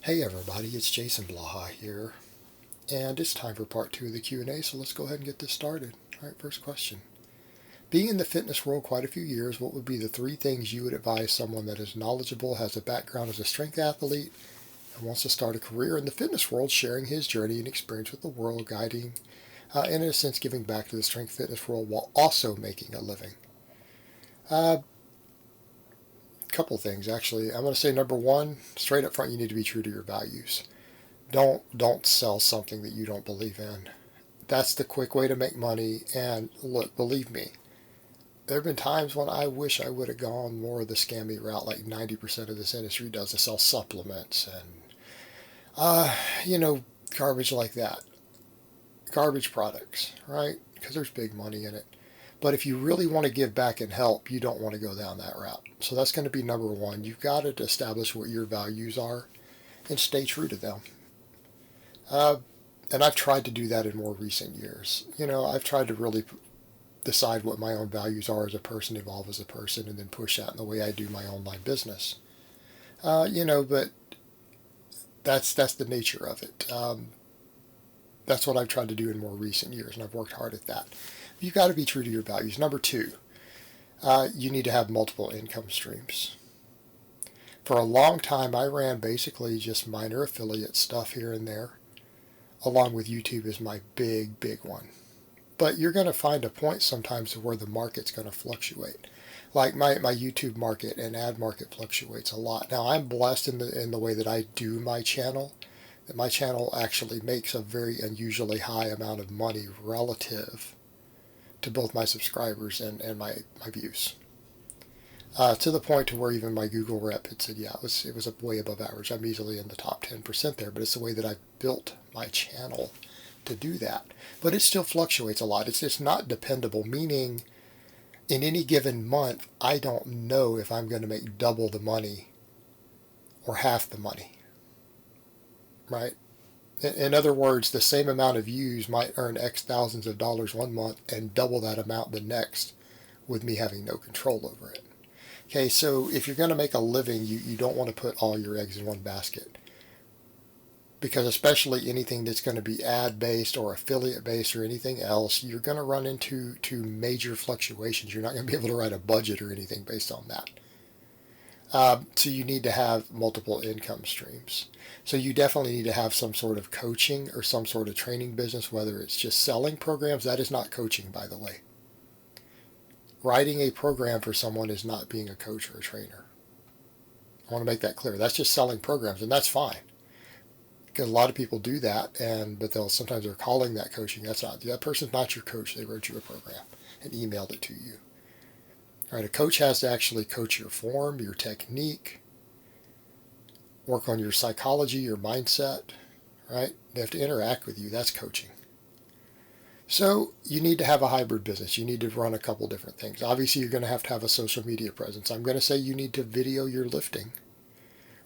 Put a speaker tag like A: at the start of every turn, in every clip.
A: Hey everybody, it's Jason Blaha here, and it's time for part 2 of the Q&A, so let's go ahead and get this started. Alright, first question. Being in the fitness world quite a few years, what would be the 3 things you would advise someone that is knowledgeable, has a background as a strength athlete, and wants to start a career in the fitness world, sharing his journey and experience with the world, guiding, and in a sense giving back to the strength fitness world while also making a living? Couple things actually. I'm going to say number 1, straight up front, you need to be true to your values. Don't sell something that you don't believe in. That's the quick way to make money. And look, believe me, there have been times when I wish I would have gone more of the scammy route, like 90% of this industry does, to sell supplements and garbage like that, garbage products, right? Because there's big money in it. But if you really want to give back and help, you don't want to go down that route. So that's going to be number 1. You've got to establish what your values are and stay true to them. And I've tried to do that in more recent years. I've tried to really decide what my own values are as a person, evolve as a person, and then push that in the way I do my online business. But that's the nature of it. That's what I've tried to do in more recent years, and I've worked hard at that. You've got to be true to your values. Number 2, you need to have multiple income streams. For a long time, I ran basically just minor affiliate stuff here and there, along with YouTube as my big one. But you're going to find a point sometimes where the market's going to fluctuate. Like my YouTube market and ad market fluctuates a lot. Now, I'm blessed in the way that I do my channel, that my channel actually makes a very unusually high amount of money relative to both my subscribers and my views. To the point to where even my Google rep had said, yeah, it was way above average. I'm easily in the top 10% there, but it's the way that I've built my channel to do that. But it still fluctuates a lot. It's not dependable, meaning in any given month, I don't know if I'm going to make double the money or half the money, right? In other words, the same amount of views might earn X thousands of dollars one month and double that amount the next, with me having no control over it. Okay, so if you're going to make a living, you don't want to put all your eggs in one basket. Because especially anything that's going to be ad-based or affiliate-based or anything else, you're going to run into major fluctuations. You're not going to be able to write a budget or anything based on that. So you need to have multiple income streams. So you definitely need to have some sort of coaching or some sort of training business, whether it's just selling programs. That is not coaching, by the way. Writing a program for someone is not being a coach or a trainer. I want to make that clear. That's just selling programs, and that's fine. Because a lot of people do that, but sometimes they're calling that coaching. That person's not your coach. They wrote you a program and emailed it to you. All right, a coach has to actually coach your form, your technique, work on your psychology, your mindset, right? They have to interact with you. That's coaching. So you need to have a hybrid business. You need to run a couple different things. Obviously, you're going to have a social media presence. I'm going to say you need to video your lifting.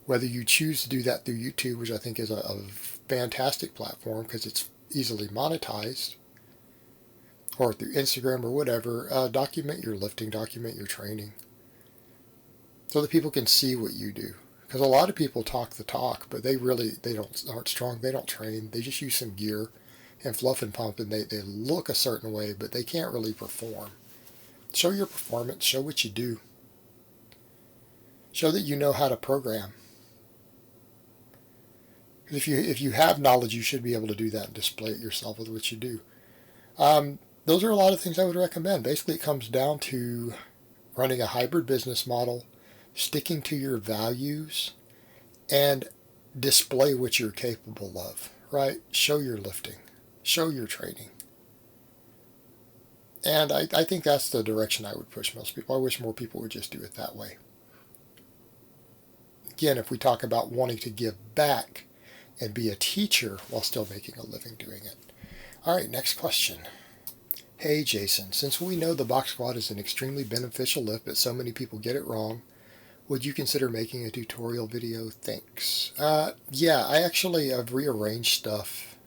A: Whether you choose to do that through YouTube, which I think is a fantastic platform because it's easily monetized, or through Instagram or whatever, document your lifting, document your training, so that people can see what you do. Because a lot of people talk the talk, but they aren't strong. They don't train. They just use some gear and fluff and pump, and they look a certain way, but they can't really perform. Show your performance. Show what you do. Show that you know how to program. If you have knowledge, you should be able to do that and display it yourself with what you do. Those are a lot of things I would recommend. Basically, it comes down to running a hybrid business model, sticking to your values, and display what you're capable of, right? Show your lifting. Show your training. And I think that's the direction I would push most people. I wish more people would just do it that way. Again, if we talk about wanting to give back and be a teacher while still making a living doing it. All right, next question. Hey Jason, since we know the box squat is an extremely beneficial lift, but so many people get it wrong, would you consider making a tutorial video? Thanks. Yeah, I actually have rearranged stuff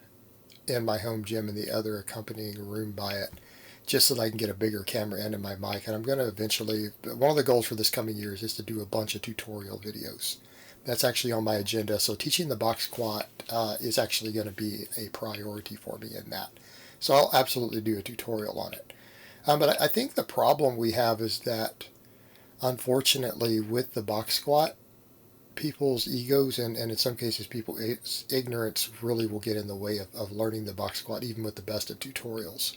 A: in my home gym in the other accompanying room by it, just so that I can get a bigger camera end in my mic. And I'm going to eventually, one of the goals for this coming year is to do a bunch of tutorial videos. That's actually on my agenda. So teaching the box squat is actually going to be a priority for me in that. So I'll absolutely do a tutorial on it. But I think the problem we have is that, unfortunately, with the box squat, people's egos and in some cases people's ignorance really will get in the way of learning the box squat, even with the best of tutorials.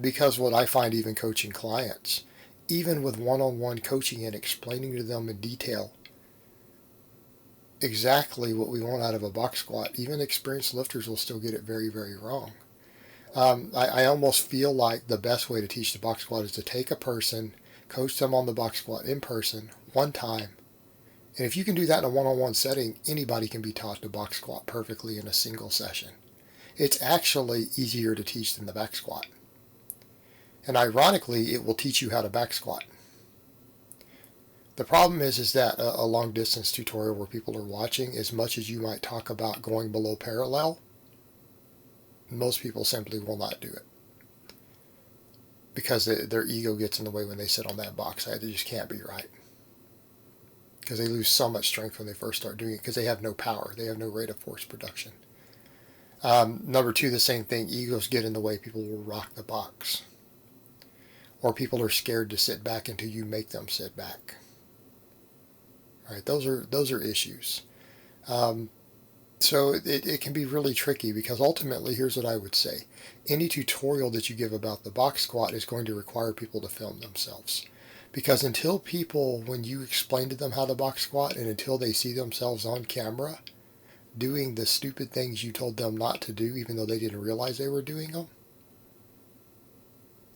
A: Because what I find even coaching clients, even with one-on-one coaching and explaining to them in detail exactly what we want out of a box squat, even experienced lifters will still get it very, very wrong. I almost feel like the best way to teach the box squat is to take a person, coach them on the box squat in person one time. And if you can do that in a one-on-one setting, anybody can be taught the box squat perfectly in a single session. It's actually easier to teach than the back squat. And ironically, it will teach you how to back squat. The problem is that a long distance tutorial where people are watching, as much as you might talk about going below parallel, most people simply will not do it. Because their ego gets in the way when they sit on that box. They just can't be right. Because they lose so much strength when they first start doing it because they have no power. They have no rate of force production. Number two, the same thing. Egos get in the way. People will rock the box. Or people are scared to sit back until you make them sit back. Right? Those are issues. So it can be really tricky because ultimately, here's what I would say. Any tutorial that you give about the box squat is going to require people to film themselves. Because until people, when you explain to them how to box squat and until they see themselves on camera doing the stupid things you told them not to do, even though they didn't realize they were doing them,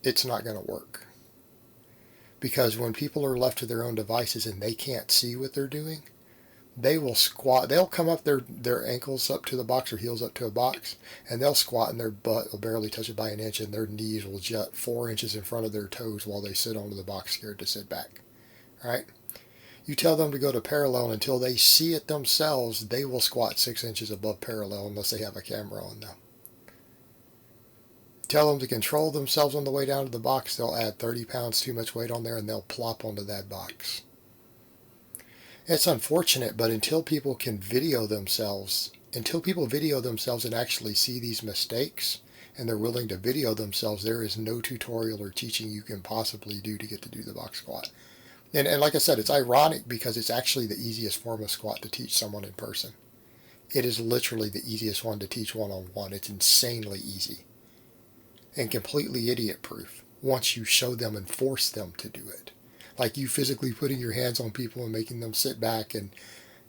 A: it's not going to work. Because when people are left to their own devices and they can't see what they're doing, they will squat. They'll come up their ankles up to the box or heels up to a box, and they'll squat and their butt will barely touch it by an inch, and their knees will jut 4 inches in front of their toes while they sit onto the box scared to sit back. All right? You tell them to go to parallel until they see it themselves, they will squat 6 inches above parallel unless they have a camera on them. Tell them to control themselves on the way down to the box, they'll add 30 pounds too much weight on there and they'll plop onto that box. It's unfortunate, but until people video themselves and actually see these mistakes, and they're willing to video themselves, there is no tutorial or teaching you can possibly do to get to do the box squat. And like I said, it's ironic because it's actually the easiest form of squat to teach someone in person. It is literally the easiest one to teach one-on-one. It's insanely easy and completely idiot-proof once you show them and force them to do it. Like you physically putting your hands on people and making them sit back and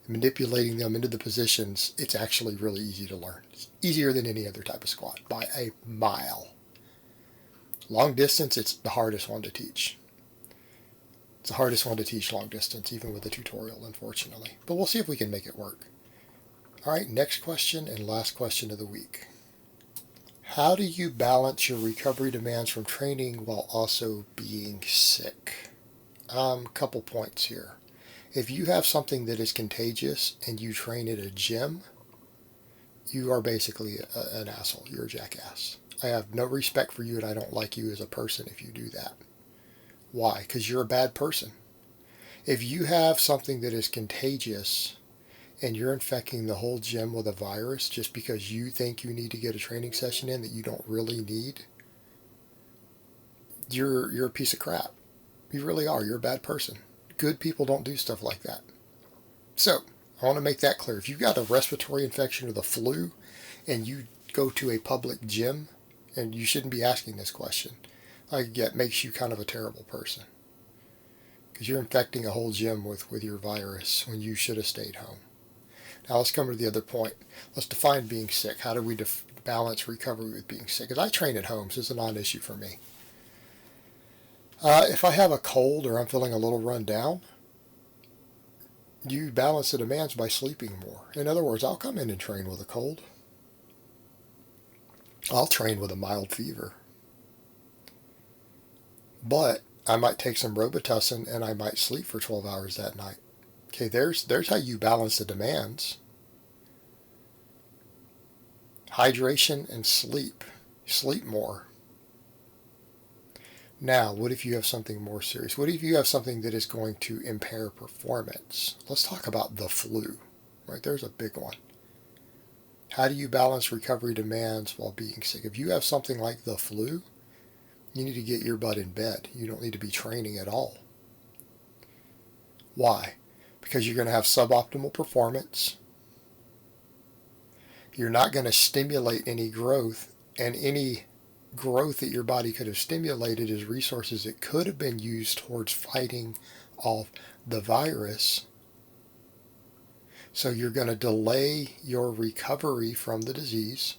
A: manipulating them into the positions, it's actually really easy to learn. It's easier than any other type of squat by a mile. Long distance, it's the hardest one to teach. It's the hardest one to teach long distance, even with a tutorial, unfortunately. But we'll see if we can make it work. All right, next question and last question of the week. How do you balance your recovery demands from training while also being sick? Couple points here. If you have something that is contagious and you train at a gym, you are basically an asshole. You're a jackass. I have no respect for you and I don't like you as a person if you do that. Why? Because you're a bad person. If you have something that is contagious and you're infecting the whole gym with a virus just because you think you need to get a training session in that you don't really need, you're a piece of crap. You really are. You're a bad person. Good people don't do stuff like that. So, I want to make that clear. If you've got a respiratory infection or the flu and you go to a public gym, and you shouldn't be asking this question, I get makes you kind of a terrible person. Because you're infecting a whole gym with your virus when you should have stayed home. Now let's come to the other point. Let's define being sick. How do we balance recovery with being sick? Because I train at home, so it's a non-issue for me. If I have a cold or I'm feeling a little run down, you balance the demands by sleeping more. In other words, I'll come in and train with a cold. I'll train with a mild fever. But I might take some Robitussin and I might sleep for 12 hours that night. Okay, there's how you balance the demands. Hydration and sleep. Sleep more. Now, what if you have something more serious? What if you have something that is going to impair performance? Let's talk about the flu, right? There's a big one. How do you balance recovery demands while being sick? If you have something like the flu, you need to get your butt in bed. You don't need to be training at all. Why? Because you're going to have suboptimal performance. You're not going to stimulate any growth, and any growth that your body could have stimulated is resources that could have been used towards fighting off the virus. So you're going to delay your recovery from the disease,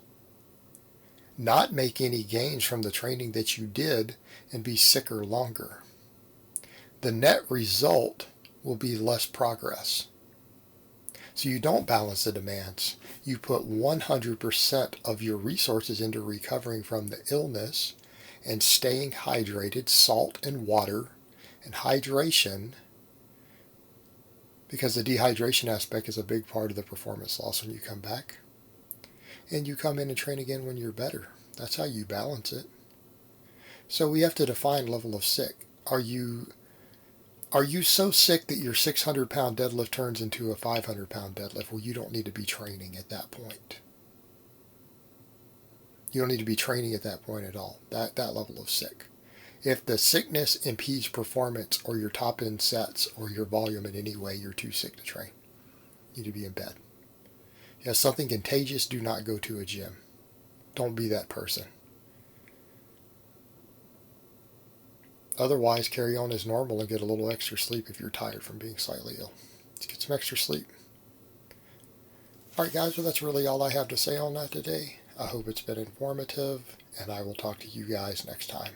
A: not make any gains from the training that you did, and be sicker longer. The net result will be less progress. So you don't balance the demands. You put 100% of your resources into recovering from the illness and staying hydrated, salt and water and hydration, because the dehydration aspect is a big part of the performance loss when you come back. And you come in and train again when you're better. That's how you balance it. So we have to define level of sick. Are you so sick that your 600-pound deadlift turns into a 500-pound deadlift? Well, you don't need to be training at that point. You don't need to be training at that point at all, that level of sick. If the sickness impedes performance or your top end sets or your volume in any way, you're too sick to train. You need to be in bed. You have something contagious, do not go to a gym. Don't be that person. Otherwise, carry on as normal and get a little extra sleep if you're tired from being slightly ill. Let's get some extra sleep. All right, guys, well, that's really all I have to say on that today. I hope it's been informative, and I will talk to you guys next time.